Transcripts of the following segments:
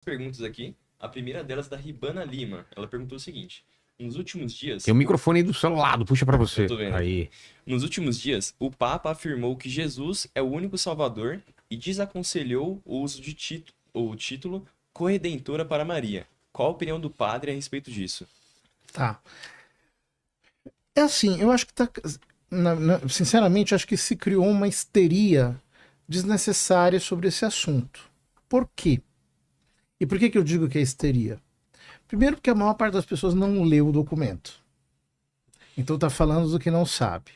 Perguntas aqui. A primeira delas é da Ribana Lima. Ela perguntou o seguinte: nos últimos dias, Tem o microfone aí do seu lado, puxa pra eu você. tô vendo aqui. Aí. Nos últimos dias, o Papa afirmou que Jesus é o único Salvador e desaconselhou o uso de o título Corredentora para Maria. Qual a opinião do padre a respeito disso? Tá. É assim, eu acho que tá. Sinceramente, acho que se criou uma histeria desnecessária sobre esse assunto. Por quê? E por que eu digo que é histeria? Primeiro, porque a maior parte das pessoas não leu o documento. Então está falando do que não sabe.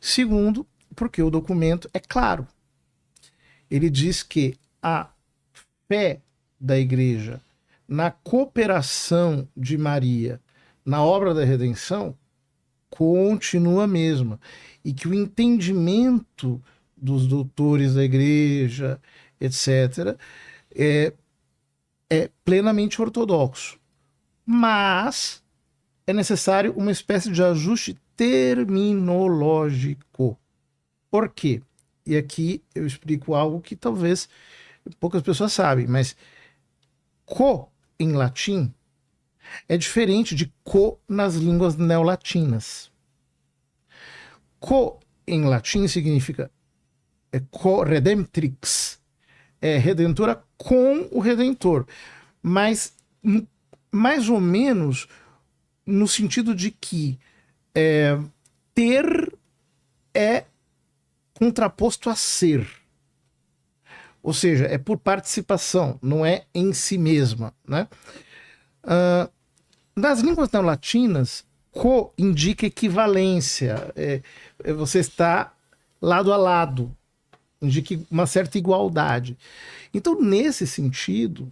Segundo, porque o documento é claro. Ele diz que a fé da igreja na cooperação de Maria na obra da redenção continua a mesma. E que o entendimento dos doutores da igreja, etc., é plenamente ortodoxo. Mas é necessário uma espécie de ajuste terminológico. Por quê? E aqui eu explico algo que talvez poucas pessoas sabem, mas co em latim é diferente de co nas línguas neolatinas. Co em latim significa co redemptrix, é redentora com o redentor, mas mais ou menos no sentido de que ter é contraposto a ser. Ou seja, é por participação, não é em si mesma. Né? Nas línguas neolatinas, co indica equivalência. Você está lado a lado. Indica uma certa igualdade. Então, nesse sentido,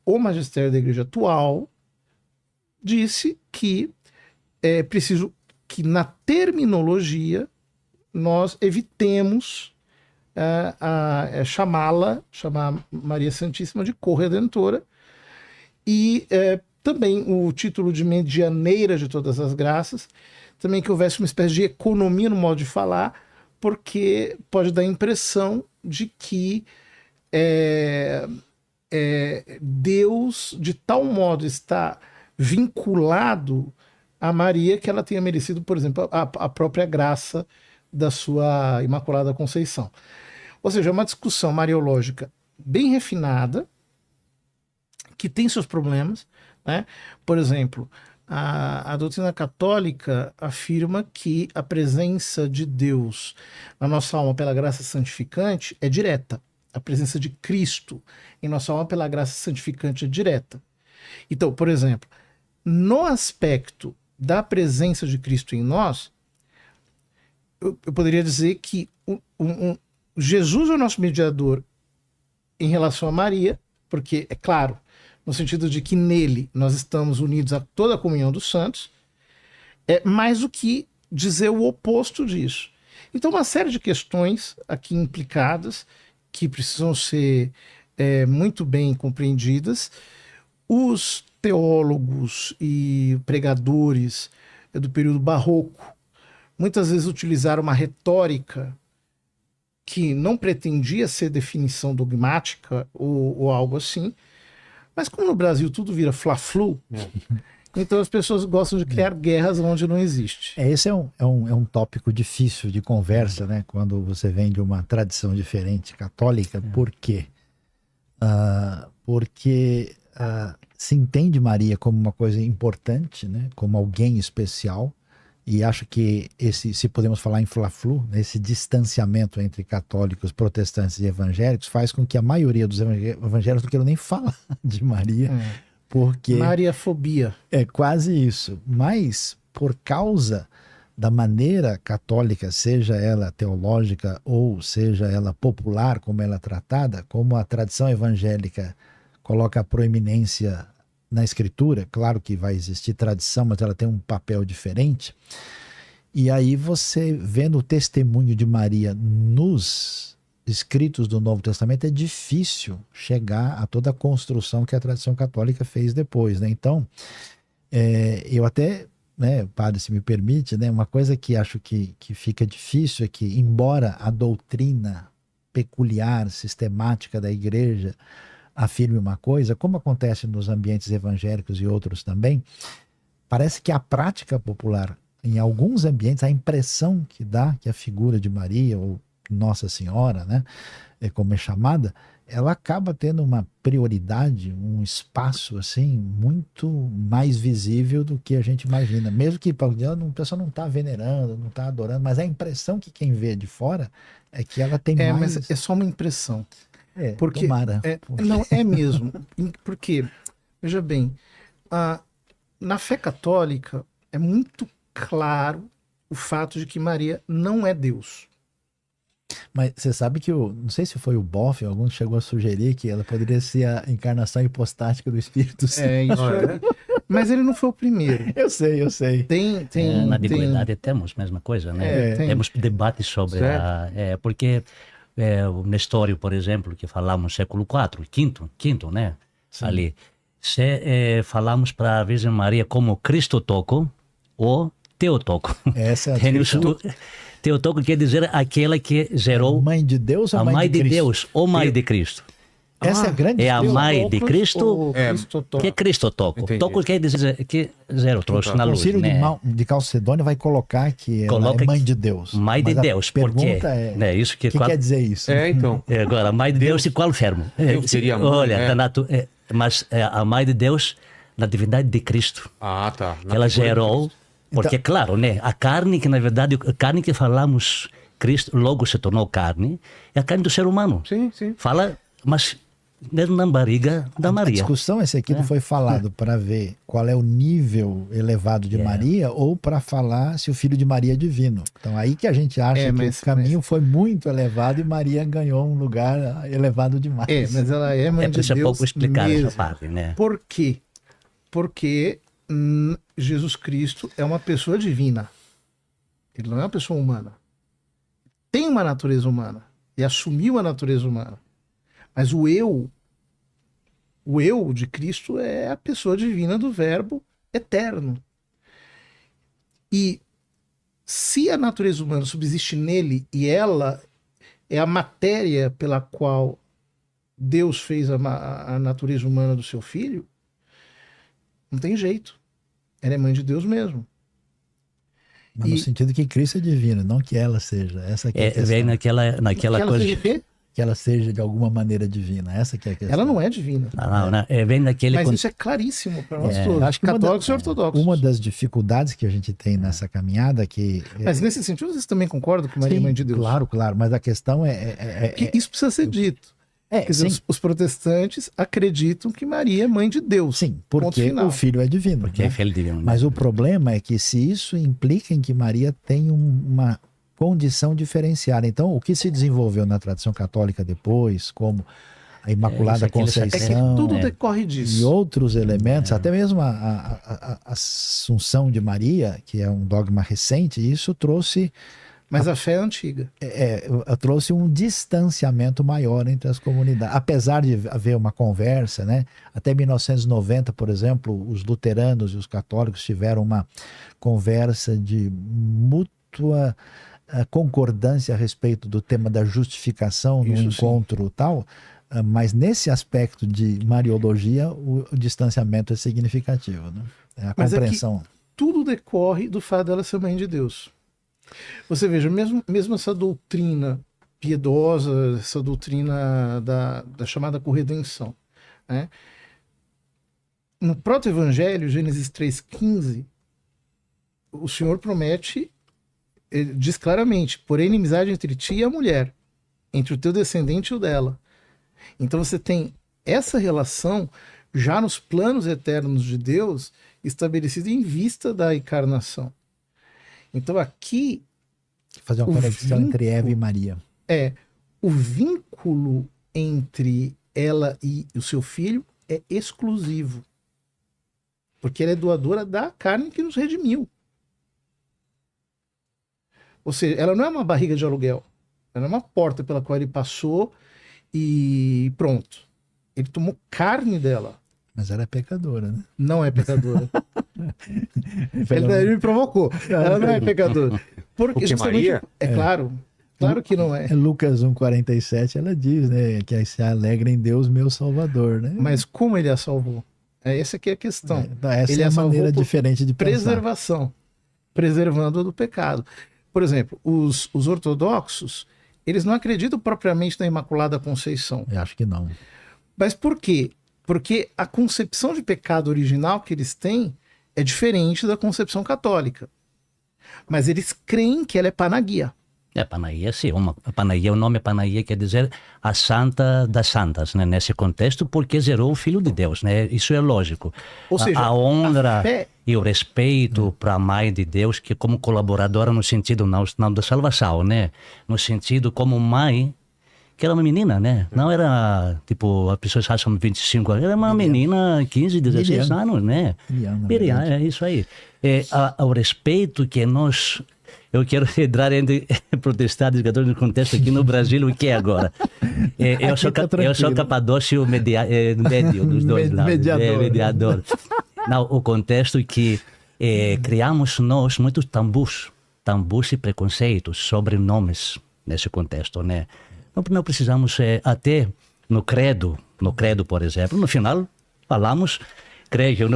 o magistério da igreja atual disse que é preciso que na terminologia nós evitemos chamar Maria Santíssima de corredentora e também o título de medianeira de todas as graças, também que houvesse uma espécie de economia no modo de falar, porque pode dar a impressão de que Deus de tal modo está vinculado a Maria que ela tenha merecido, por exemplo, a própria graça da sua Imaculada Conceição. Ou seja, é uma discussão mariológica bem refinada, que tem seus problemas. Né? Por exemplo, a doutrina católica afirma que a presença de Deus na nossa alma pela graça santificante é direta. A presença de Cristo em nossa alma pela graça santificante é direta. Então, por exemplo, no aspecto da presença de Cristo em nós, eu poderia dizer que Jesus é o nosso mediador em relação a Maria, porque, é claro, no sentido de que nele nós estamos unidos a toda a comunhão dos santos, é mais do que dizer o oposto disso. Então, uma série de questões aqui implicadas que precisam ser muito bem compreendidas. Os teólogos e pregadores do período barroco muitas vezes utilizaram uma retórica que não pretendia ser definição dogmática ou algo assim, mas como no Brasil tudo vira fla-flu, então as pessoas gostam de criar guerras onde não existe. Esse é um tópico difícil de conversa, né? Quando você vem de uma tradição diferente, católica. Por quê? Porque se entende Maria como uma coisa importante, né? Como alguém especial, e acho que se podemos falar em fla-flu, esse distanciamento entre católicos, protestantes e evangélicos faz com que a maioria dos evangélicos não queiram nem falar de Maria, porque Mariafobia. É quase isso. Mas por causa da maneira católica, seja ela teológica ou seja ela popular, como ela é tratada, como a tradição evangélica coloca a proeminência na escritura, claro que vai existir tradição, mas ela tem um papel diferente. E aí você vendo o testemunho de Maria nos escritos do Novo Testamento, é difícil chegar a toda a construção que a tradição católica fez depois, né? Então, eu até, né, padre, se me permite, né, uma coisa que acho que fica difícil é que, embora a doutrina peculiar, sistemática da igreja afirme uma coisa, como acontece nos ambientes evangélicos e outros também, parece que a prática popular, em alguns ambientes, a impressão que dá que a figura de Maria, ou Nossa Senhora, né, como é chamada, ela acaba tendo uma prioridade, um espaço assim muito mais visível do que a gente imagina. Mesmo que o pessoal não está venerando, não está adorando, mas a impressão que quem vê de fora é que ela tem mais... Mas é só uma impressão. Porque Tomara. não é mesmo. Porque, veja bem, na fé católica é muito claro o fato de que Maria não é Deus. Mas você sabe que, não sei se foi o Boff, algum chegou a sugerir que ela poderia ser a encarnação hipostática do Espírito Santo. Mas ele não foi o primeiro. Eu sei. Na antiguidade temos a mesma coisa, né? Temos debates sobre porque o Nestório, por exemplo, que falamos século IV, quinto, né? Sim. Ali. Falamos para a Virgem Maria como Cristotoco ou Teotoco. Essa é Teotoco quer dizer aquela que gerou... Mãe de Deus ou a mãe de Deus ou mãe de Cristo. Essa é a grande... É a mãe de Cristo, que é Cristotoco. Entendi. Toco quer dizer que zero, trouxe na luz, Concílio né? de Calcedônia vai colocar que ela é mãe de Deus. Mãe de Deus, porque... Isso que quer dizer isso? Então. Agora, mãe de Deus e qual fermo? Deus seria mãe, olha, mas a mãe de Deus na divindade de Cristo. Ah, tá. Ela gerou... Porque, claro, né? A carne que, na verdade, a carne que falamos, Cristo logo se tornou carne, é a carne do ser humano. Sim. Fala, mas mesmo na barriga da Maria. A discussão, esse aqui não foi falado para ver qual é o nível elevado de Maria ou para falar se o filho de Maria é divino. Então aí que a gente acha que o caminho foi muito elevado e Maria ganhou um lugar elevado demais. Mas ela é mãe de Deus pouco explicar mesmo. essa parte, né? Por quê? Porque Jesus Cristo é uma pessoa divina. Ele não é uma pessoa humana. Tem uma natureza humana e assumiu a natureza humana. Mas o eu de Cristo é a pessoa divina do Verbo eterno. E se a natureza humana subsiste nele e ela é a matéria pela qual Deus fez a natureza humana do seu filho, não tem jeito. Ela é mãe de Deus mesmo. Mas no sentido que Cristo é divino, não que ela seja. Essa aqui é a questão. Vem naquela coisa... Que ela seja de alguma maneira divina. Essa que é a questão. Ela não é divina. Não. Vem naquele... Mas isso é claríssimo para nós todos. Acho que católicos e ortodoxos. Uma das dificuldades que a gente tem nessa caminhada que... Mas nesse sentido vocês também concordam que Maria é mãe de Deus? Claro. Mas a questão que isso precisa ser dito. Quer dizer, os protestantes acreditam que Maria é mãe de Deus. Sim, porque o filho é divino. Porque é filho divino. Mas o problema é que se isso implica em que Maria tem uma condição diferenciada. Então, o que se desenvolveu na tradição católica depois, como a Imaculada Conceição... tudo decorre disso. E outros elementos, até mesmo a Assunção de Maria, que é um dogma recente, isso trouxe... Mas a fé é antiga. Trouxe um distanciamento maior entre as comunidades. Apesar de haver uma conversa, né? Até 1990, por exemplo, os luteranos e os católicos tiveram uma conversa de mútua concordância a respeito do tema da justificação no encontro tal, mas nesse aspecto de Mariologia, o distanciamento é significativo, né? A compreensão. Tudo decorre do fato dela ser mãe de Deus. Você veja, mesmo essa doutrina piedosa, essa doutrina da chamada corredenção, né? No proto-evangelho, Gênesis 3,15, o Senhor promete, ele diz claramente, porém inimizade entre ti e a mulher, entre o teu descendente e o dela. Então você tem essa relação já nos planos eternos de Deus estabelecida em vista da encarnação. Então aqui... Fazer uma conexão entre Eva e Maria. O vínculo entre ela e o seu filho é exclusivo. Porque ela é doadora da carne que nos redimiu. Ou seja, ela não é uma barriga de aluguel. Ela é uma porta pela qual ele passou e pronto. Ele tomou carne dela. Mas ela é pecadora, né? Não é pecadora. Ele me provocou. Ela não é pecadora. Porque Maria? Claro. Claro que não é. Lucas 1,47, ela diz, né, que se alegra em Deus, meu Salvador, né? Mas como ele a salvou? Essa aqui é a questão. Então, essa ele é a maneira por diferente de pensar. preservação, preservando do pecado. Por exemplo, os ortodoxos, eles não acreditam propriamente na Imaculada Conceição. Eu acho que não. Mas por quê? Porque a concepção de pecado original que eles têm é diferente da concepção católica. Mas eles creem que ela é panagia. Panagia, sim. O nome Panagia quer dizer a Santa das Santas, né? Nesse contexto, porque gerou o Filho de Deus, né? Isso é lógico. Ou seja, a honra a fé... e o respeito para a Mãe de Deus, que como colaboradora no sentido não da salvação, né? No sentido como mãe, que era uma menina, né? Não era, tipo, as pessoas acham 25 anos, era uma menina 15, 16 anos, né? Miriam, é isso aí. O respeito que nós... Eu quero entrar entre protestantes e católicos no contexto aqui no Brasil, o que é agora? Eu sou capadócio médio dos dois lados. Mediador. Não, o contexto é que criamos nós muitos tabus e preconceitos sobre nomes nesse contexto, né? Não precisamos, até no credo, por exemplo, no final falamos... Creio.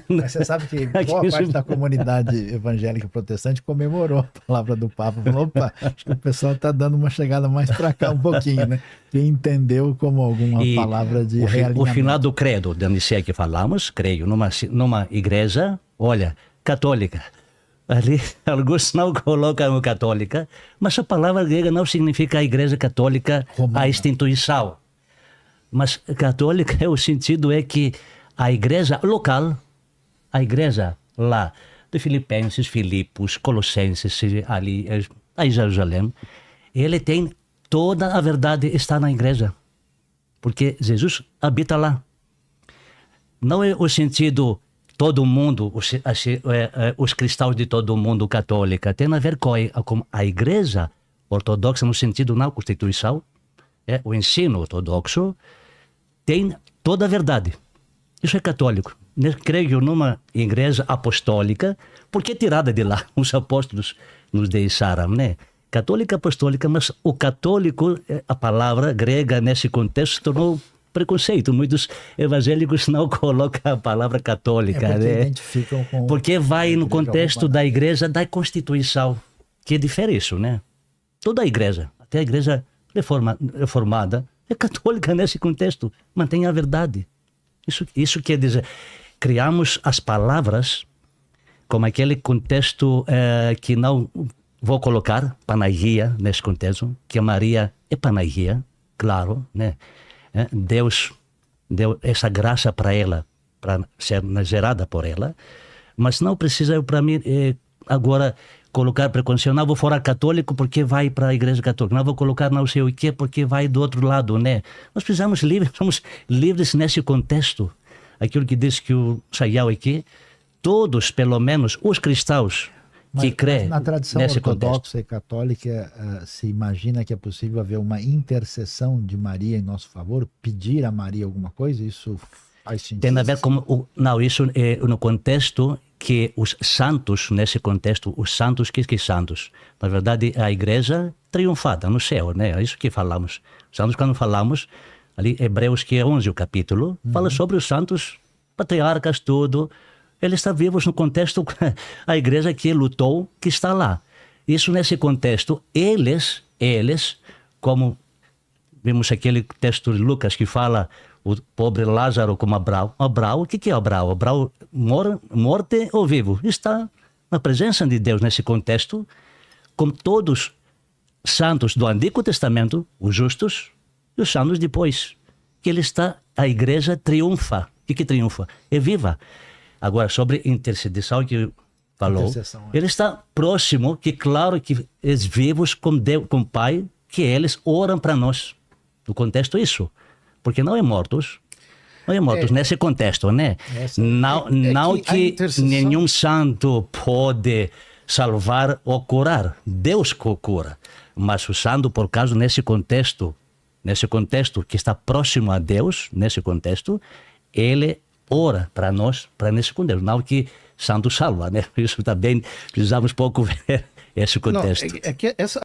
Mas você sabe que boa parte da comunidade evangélica protestante comemorou a palavra do Papa. Falou, opa, acho que o pessoal está dando uma chegada mais para cá um pouquinho, né? E entendeu como alguma palavra de realinhamento. O final do credo da Nicéia que falamos, creio, numa igreja, olha, católica. Ali, alguns não colocam católica, mas a palavra grega não significa a igreja católica, romana. A instituição. Mas católica, o sentido é que a igreja local, a igreja lá de Filipenses, Filipos, Colossenses, ali em Jerusalém, ele tem toda a verdade está na igreja, porque Jesus habita lá. Não é o sentido todo mundo, os cristãos de todo mundo católica, tem a ver com a igreja ortodoxa no sentido na Constituição, o ensino ortodoxo tem toda a verdade. Isso é católico. Eu creio numa igreja apostólica, porque tirada de lá, os apóstolos nos deixaram, né? Católica apostólica, mas o católico, a palavra grega nesse contexto, se tornou preconceito. Muitos evangélicos não colocam a palavra católica, porque né? Identificam com porque vai no contexto da igreja da Constituição, que difere isso, né? Toda a igreja, até a igreja reformada, é católica nesse contexto, mantém a verdade. Isso quer dizer, criamos as palavras como aquele contexto que não vou colocar Panagia nesse contexto, que a Maria é Panagia, claro, né? Deus deu essa graça para ela, para ser gerada por ela, mas não precisa para mim agora colocar preconceito, não vou fora católico porque vai para a igreja católica, não vou colocar não sei o que porque vai do outro lado, né? Nós precisamos somos livres nesse contexto. Aquilo que diz que o Sayão aqui, todos, pelo menos os cristãos que creem na tradição nesse ortodoxa contexto. E católica, se imagina que é possível haver uma intercessão de Maria em nosso favor, pedir a Maria alguma coisa? Isso faz sentido? Tem a ver com... Não, isso é no contexto que os santos, nesse contexto, os santos, que santos? Na verdade, a igreja triunfada no céu, né? É isso que falamos. Santos, quando falamos, ali, Hebreus, que é 11 o capítulo, fala sobre os santos, patriarcas, tudo. Eles estão vivos no contexto, a igreja que lutou, que está lá. Isso nesse contexto, eles, como vimos aquele texto de Lucas que fala o pobre Lázaro como Abraão. Abraão, o que é Abraão? Abraão, morte ou vivo? Está na presença de Deus nesse contexto, como todos santos do Antigo Testamento, os justos, e os santos depois. Que ele está, a igreja triunfa. O que triunfa? É viva. Agora, sobre intercessão que falou, ele está próximo, que claro que eles vivos com Deus, com o Pai, que eles oram para nós. No contexto isso. Porque não é mortos. Não é mortos nesse contexto, né? Não que nenhum santo pode salvar ou curar. Deus cura. Mas o santo, por causa nesse contexto que está próximo a Deus, nesse contexto, ele ora para nós, para nesse contexto. Não que santo salva, né? Isso também precisamos pouco ver esse contexto. Não, é que essa